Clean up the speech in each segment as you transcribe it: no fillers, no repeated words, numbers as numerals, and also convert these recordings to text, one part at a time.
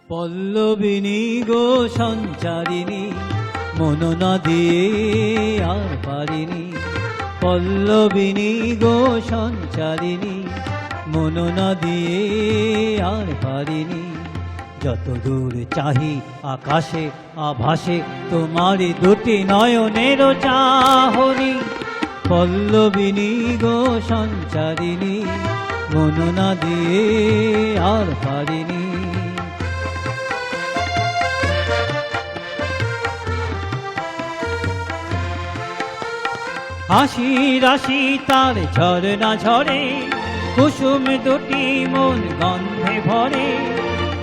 পল্লবিনী গো সঞ্চারিণী, মন না দিয়ে আর পারিনি। পল্লবিনী গো সঞ্চারিণী, মন না দিয়ে আর পারিনি। যত দূর চাহি আকাশে আভাসে, তোমারই দুটি নয়নের চাহনি। পল্লবিনী গো সঞ্চারিণী, মন না দিয়ে আর পারিনি। হাসি রাশি তার ঝরনা ঝরে, কুসুম দুটি মন গন্ধে ভরে।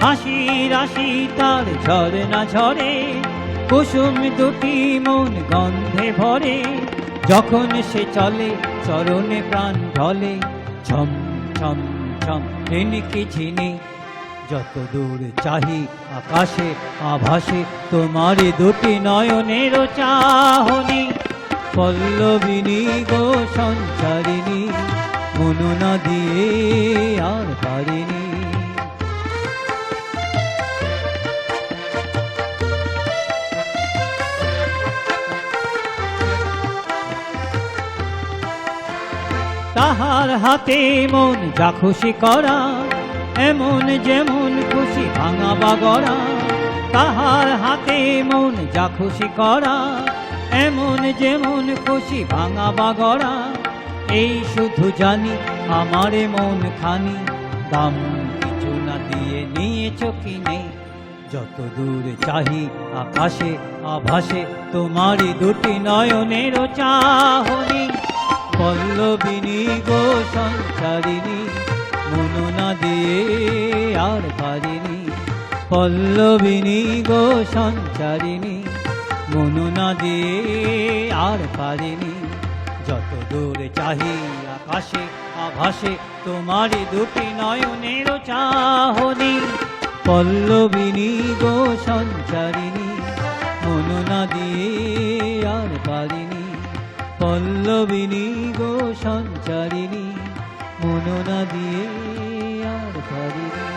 হাসি রাশি তার ঝরনা ঝরে, কুসুম দুটি মন গন্ধে ভরে। যখন সে চলে চরণে প্রাণ ঢলে, ছম ছম ছম ঋণিকি ঝিনি। যত দূর চাহি আকাশে আভাসে, তোমারই দুটি নয়নের চাহনি। পল্লবিনী গো সঞ্চারিণী, মন না দিয়ে আর পারিনি। তাহার হাতে মন যা খুশি করা, এমন যেমন খুশি ভাঙা বা গড়া। তাহার হাতে মন যা খুশি করা, এমন যেমন খুশি ভাঙা বা গড়া। এই শুধু জানি আমারে মন খানি, দাম কিছু না দিয়ে নিয়েছ কিনে। যত দূর চাহি আকাশে আভাসে, তোমারই দুটি নয়নের চাহনি। পল্লবিনী গো সঞ্চারিণী, মন না দিয়ে আর পারিনি। পল্লবিনী গো সঞ্চারিণী, মন না দিয়ে আর পারিনি। যত দূর চাহি আকাশে আভাসে, তোমারই দুটি নয়নের চাহনি। পল্লবিনী গো সঞ্চারিণী, মন না দিয়ে আর পারিনি। পল্লবিনী গো সঞ্চারিণী, মন না দিয়ে আর পারিনি।